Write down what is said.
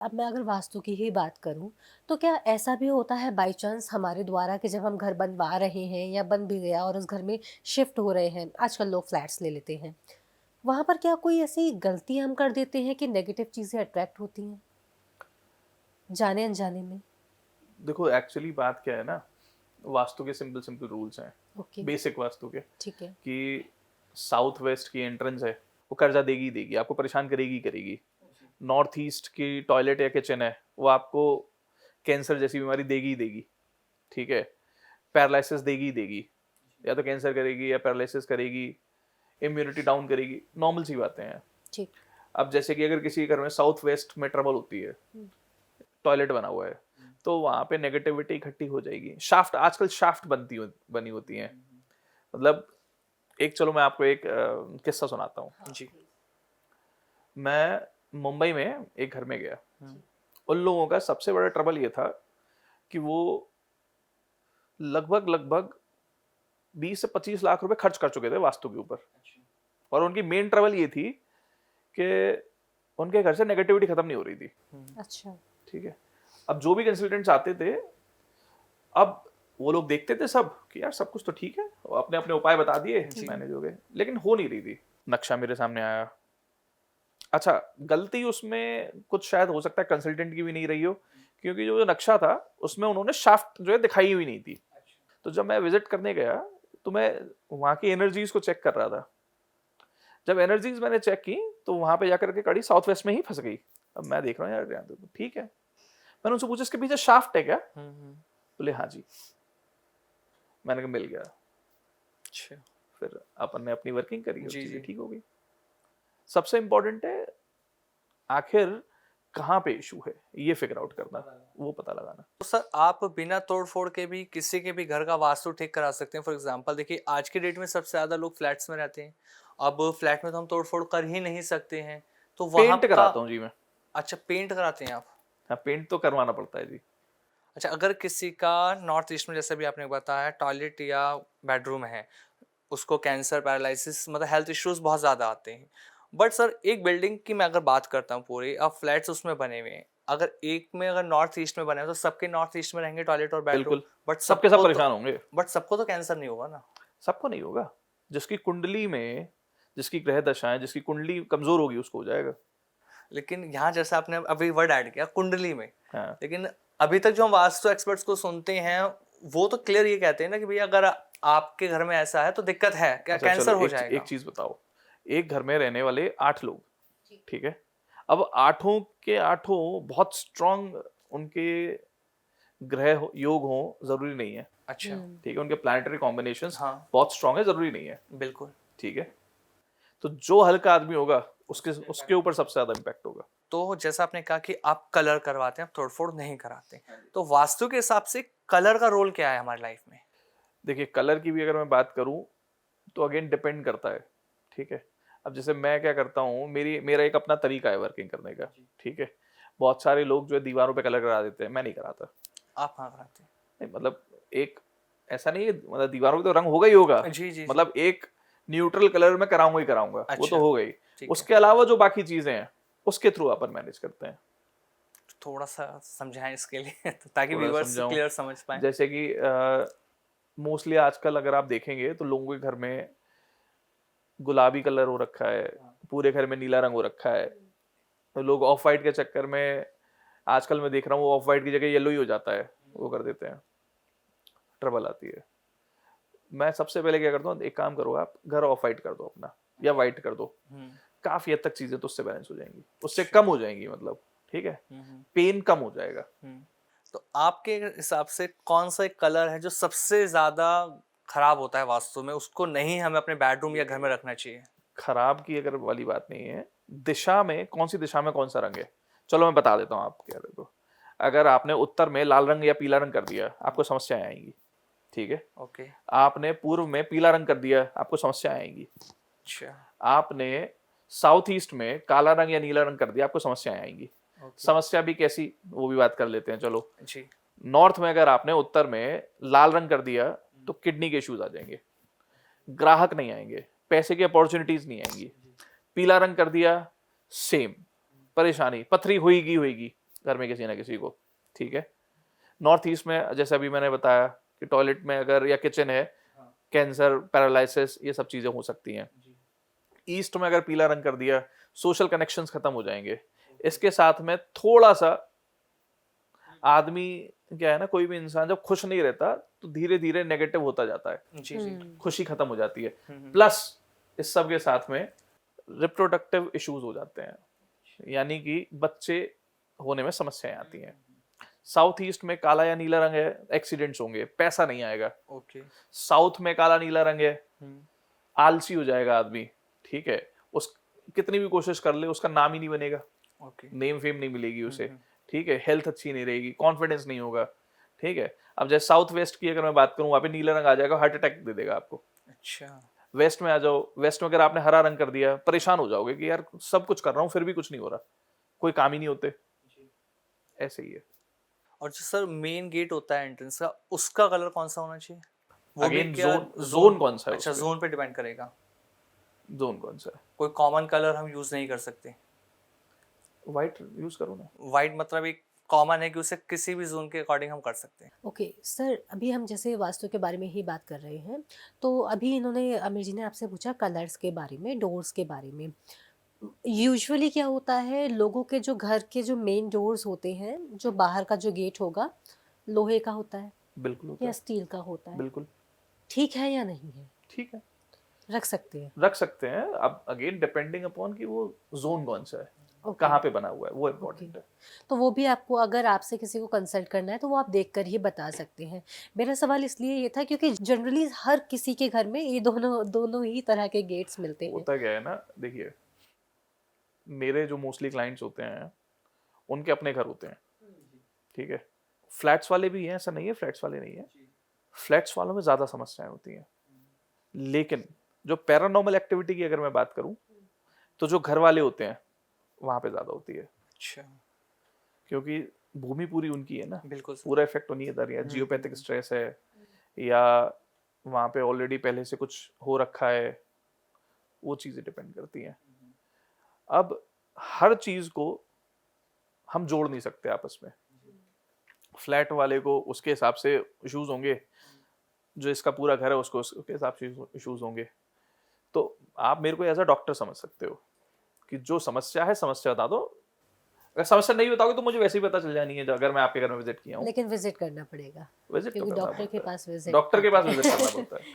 अब मैं अगर वास्तु की ही बात करूं, तो क्या ऐसा भी होता है बाय चांस हमारे द्वारा कि जब हम घर बनवा रहे हैं या बन भी गया और उस घर में शिफ्ट हो रहे हैं, आजकल लोग फ्लैट्स ले लेते हैं, वहां पर क्या कोई ऐसी गलती हम कर देते हैं कि नेगेटिव चीजें अट्रैक्ट होती हैं जाने अनजाने में? देखो एक्चुअली बात क्या है ना, वास्तु के सिंपल सिंपल रूल्स हैं। ओके। बेसिक वास्तु के ठीक है। कि साउथ वेस्ट की एंट्रेंस है, वो कर्जा देगी ही देगी, आपको परेशान करेगी ही करेगी। नॉर्थ ईस्ट की टॉयलेट या किचन है, वो आपको कैंसर जैसी बीमारी देगी ही देगी। ठीक है, पैरालिसिस देगी ही देगी, या तो कैंसर करेगी या पैरालिसिस करेगी, इम्यूनिटी डाउन करेगी, नॉर्मल सी बातें हैं। ठीक। अब जैसे कि अगर किसी घर में साउथ वेस्ट में ट्रबल होती है, हम्म। टॉयलेट बना हुआ है, तो वहां पे नेगेटिविटी इकट्ठी हो जाएगी। शाफ्ट, आजकल शाफ्ट बनी होती हैं। मतलब एक, चलो मैं आपको एक किस्सा सुनाता हूँ जी। मैं मुंबई में एक घर में गया। उन लोगों का सबसे बड़ा ट्रबल ये था कि वो लगभग लगभग 20 से 25 लाख रुपए खर्च कर चुके थे वास्तु के ऊपर। और उनकी मेन ट्रबल ये थी कि उनके घर से नेगेटिविटी खत्म नहीं हो रही थी। अच्छा। ठीक है, अब जो भी कंसल्टेंट्स आते थे, अब वो लोग देखते थे सब कि यार सब कुछ तो ठीक है, वो अपने अपने उपाय बता दिए मैनेज हो गए, लेकिन हो नहीं रही थी। नक्शा मेरे सामने आया। अच्छा, गलती उसमें कुछ शायद हो सकता है कंसल्टेंट की भी नहीं रही हो, क्योंकि जो नक्शा था उसमें उन्होंने शाफ्ट जो है दिखाई हुई नहीं थी। तो जब मैं विजिट करने गया, तो मैं वहां की एनर्जीज को चेक कर रहा था। जब एनर्जीज मैंने चेक की, तो वहां पे जाकर के कड़ी साउथ वेस्ट में ही फंस गई। अब मैं देख रहा हूँ यार तो ठीक है। मैंने उनसे पूछा इसके पीछे शाफ्ट है क्या? बोले हाँ जी। मैंने कहा मिल गया। अच्छा, फिर अपन ने अपनी वर्किंग करी, चीजें ठीक हो गई। सबसे इंपॉर्टेंट है आखिर कहाँ पे इशू है, ये फिगर आउट करना, वो पता लगाना। तो सर आप बिना तोड़-फोड़ के भी किसी के भी घर का वास्तु ठीक करा सकते हैं। फॉर एग्जांपल देखिए आज के डेट में सबसे ज़्यादा लोग फ्लैट्स में रहते हैं। अब फ्लैट में तो हम तोड़-फोड़ कर ही नहीं सकते हैं। तो वहाँ पेंट का कराता हूँ जी मैं। अच्छा पेंट कराते हैं आप? हाँ, पेंट तो करवाना पड़ता है जी। अच्छा अगर किसी का नॉर्थ ईस्ट में जैसे भी आपने बताया टॉयलेट या बेडरूम है, उसको कैंसर, पैरालिसिस मतलब हेल्थ इश्यूज़ बहुत ज़्यादा आते हैं। बट सर एक बिल्डिंग की मैं अगर बात करता हूँ पूरी, अब फ्लैट्स उसमें बने हुए हैं। अगर एक में अगर नॉर्थ ईस्ट में बने हैं तो सबके नॉर्थ ईस्ट में रहेंगे टॉयलेट और बेडरूम। बिल्कुल, बट सबके सब सबको तो परेशान होंगे। सबको तो कैंसर नहीं होगा ना? सबको नहीं होगा। जिसकी कुंडली में, जिसकी ग्रह दशा है, जिसकी कुंडली कमजोर होगी उसको हो जाएगा। लेकिन यहाँ जैसे आपने अभी वर्ड ऐड किया कुंडली में, हाँ। लेकिन अभी तक जो हम वास्तु एक्सपर्ट्स को सुनते हैं वो तो क्लियर ये कहते हैं ना कि भैया अगर आपके घर में ऐसा है तो दिक्कत है, क्या अच्छा कैंसर चलो, हो एक जाएगा? चीज बताओ। एक घर में रहने वाले 8 लोग, ठीक है। अब आठों के आठों बहुत स्ट्रांग उनके योग हो जरूरी नहीं है। अच्छा। ठीक है, उनके प्लानिटरी कॉम्बिनेशंस हाँ बहुत स्ट्रांग है, जरूरी नहीं है। बिल्कुल। ठीक है, तो जो हल्का आदमी होगा उसके उसके ऊपर सबसे ज्यादा इम्पैक्ट होगा। तो जैसा आपने कहा कि आप कलर करवाते हैं, आप तोड़-फोड़ नहीं कराते। तो वास्तु के हिसाब से कलर का रोल क्या है हमारी लाइफ में? देखिए, कलर की भी अगर मैं बात करूं, तो अगेन डिपेंड करता है। ठीक है, अब जैसे मैं क्या करता हूँ, मेरा एक अपना तरीका है वर्किंग करने का। ठीक है, बहुत सारे लोग जो है दीवारों पे कलर करा देते हैं, मैं नहीं कराता। आप कहाँ कराते नहीं मतलब, एक ऐसा नहीं है, मतलब दीवारों पे तो रंग होगा ही होगा। हैं? जी, जी, जी। मतलब एक न्यूट्रल कलर में कराऊंगा ही कराऊंगा, वो तो अच्छा, हो गई। ठीक है। उसके अलावा जो बाकी चीजें हैं, उसके थ्रू अपन मैनेज करते हैं। थोड़ा-सा समझाएँ इसके लिए ताकि थोड़ा व्यूअर्स समझाऊं, क्लियर समझ पाएँ। जैसे कि मोस्टली आजकल अगर आप देखेंगे तो लोगों के घर में गुलाबी कलर हो रखा है, पूरे घर में नीला रंग हो रखा है। तो लोग ऑफ वाइट के चक्कर में, आजकल मैं देख रहा हूँ वो ऑफ वाइट की जगह येलो ही हो जाता है, वो कर देते हैं, ट्रबल आती है। मैं सबसे पहले क्या करता हूँ, एक काम करो, आप घर ऑफ वाइट कर दो अपना, या वाइट कर दो। हुँ। काफी हद तक चीजें तो उससे बैलेंस हो जाएंगी, उससे अच्छा। कम हो जाएंगी, मतलब ठीक है, हुँ, हुँ, पेन कम हो जाएगा। हुँ। तो आपके हिसाब से कौन-सा एक कलर है जो सबसे ज़्यादा खराब होता है वास्तु में, उसको नहीं हमें अपने बेडरूम या घर में रखना चाहिए? खराब की अगर वाली बात नहीं है, दिशा में, कौन सी दिशा में कौन सा रंग है, चलो मैं बता देता हूँ आप कह रहे तो। अगर आपने उत्तर में लाल रंग या पीला रंग कर दिया, आपको समस्याएं आएंगी। ठीक है, ओके। आपने पूर्व में पीला रंग कर दिया, आपको समस्या आएंगी। अच्छा। आपने साउथ ईस्ट में काला रंग या नीला रंग कर दिया, आपको समस्याएं आएंगी। ओके। समस्या भी कैसी, वो भी बात कर लेते हैं, चलो। जी। नॉर्थ में अगर आपने उत्तर में लाल रंग कर दिया, तो किडनी के इश्यूज आ जाएंगे, ग्राहक नहीं आएंगे, पैसे की अपॉर्चुनिटीज नहीं आएंगी। पीला रंग कर दिया, सेम परेशानी, पथरी होगी होगी। घर में किसी ना किसी को, ठीक है। नॉर्थ ईस्ट में जैसे अभी मैंने बताया कि टॉयलेट में अगर या किचन है, कैंसर, पैरालिसिस, ये सब चीजें हो सकती हैं। ईस्ट में अगर पीला रंग कर दिया, सोशल कनेक्शंस खत्म हो जाएंगे। इसके साथ में थोड़ा सा आदमी, क्या है ना, कोई भी इंसान जब खुश नहीं रहता तो धीरे धीरे नेगेटिव होता जाता है, जी जी। खुशी खत्म हो जाती है। प्लस इस सब के साथ में रिप्रोडक्टिव इश्यूज हो जाते हैं, यानी कि बच्चे होने में समस्याएं आती हैं। साउथ ईस्ट में काला या नीला रंग है, एक्सीडेंट्स होंगे, पैसा नहीं आएगा। ओके। साउथ में काला नीला रंग है, आलसी हो जाएगा आदमी, ठीक है। उस कितनी भी कोशिश कर ले उसका नाम ही नहीं बनेगा, ओके। नेम फेम नहीं मिलेगी उसे, ठीक है। हेल्थ अच्छी नहीं रहेगी, कॉन्फिडेंस नहीं होगा, ठीक है। अब जैसे साउथ वेस्ट की अगर मैं बात करूं, वहां पे नीला रंग आ जाएगा, हार्ट अटैक दे देगा आपको। अच्छा। वेस्ट में आ जाओ, वेस्ट में अगर आपने हरा रंग कर दिया, परेशान हो जाओगे कि यार सब कुछ कर रहा हूं फिर भी कुछ नहीं हो रहा, कोई काम ही नहीं होते, ऐसे ही है। और जो सर मेन गेट होता है एंट्रेंस का, उसका कलर कौन सा होना चाहिए? वो भी अगेन क्या जोन कौन सा है, अच्छा, जोन पे डिपेंड करेगा। जोन कौन सा है। कोई कॉमन कलर हम यूज नहीं कर सकते? व्हाइट यूज करो ना। वाइट मतलब एक कॉमन है कि उसे किसी भी जोन के अकॉर्डिंग हम कर सकते हैं। ओके सर, अभी हम जैसे वास्तु के बारे में ही बात कर रहे हैं, तो अभी इन्होंने आमिर जी ने आपसे पूछा कलर्स के बारे में, डोर्स के बारे में। यूजुअली क्या होता है, लोगों के जो घर के जो मेन डोर्स होते हैं, जो बाहर का जो गेट होगा लोहे का होता है बिल्कुल होता या है, स्टील का होता है, बिल्कुल ठीक है या नहीं है? ठीक है, रख सकते हैं? रख सकते हैं। अब अगेन डिपेंडिंग अपॉन कि वो जोन कौन सा है, ओके। कहाँ पे बना हुआ है, वो ओके, इम्पोर्टेंट है। तो वो भी आपको, अगर आपसे किसी को कंसल्ट करना है तो वो आप देखकर ही बता सकते हैं। मेरा सवाल इसलिए ये था क्योंकि जनरली हर किसी के घर में ये दोनों दोनों ही तरह के गेट्स मिलते हैं। होता क्या है ना, देखिए मेरे जो मोस्टली क्लाइंट्स होते हैं उनके अपने घर होते हैं, ठीक है। फ्लैट्स वाले भी हैं, ऐसा नहीं है फ्लैट्स वाले नहीं है, फ्लैट्स वालों में ज्यादा समस्याएं होती हैं। लेकिन जो पैरानॉर्मल एक्टिविटी की अगर मैं बात करूं, तो जो घर वाले होते हैं वहां पे ज्यादा होती है, अच्छा। क्योंकि भूमि पूरी उनकी है ना, बिल्कुल सर। पूरा इफेक्ट उन्हीं इधर है। जियोपैथिक स्ट्रेस है या वहां पे ऑलरेडी पहले से कुछ हो रखा है, वो चीजें डिपेंड करती हैं। अब हर चीज को हम जोड़ नहीं सकते आपस में। फ्लैट वाले को उसके हिसाब से इश्यूज होंगे, जो इसका पूरा घर है उसको उसके हिसाब से इश्यूज होंगे। तो आप मेरे को एज अ डॉक्टर समझ सकते हो कि जो समस्या है समस्या बता दो। अगर समस्या नहीं बताओगे तो मुझे वैसे ही पता चल जानी है अगर मैं आपके घर में विजिट किया हूँ। लेकिन विजिट करना पड़ेगा विजिट तो क्योंकि करना डॉक्टर के पड़ता पास है, विजिट डॉक्टर के पास विजिट करना पड़ता है।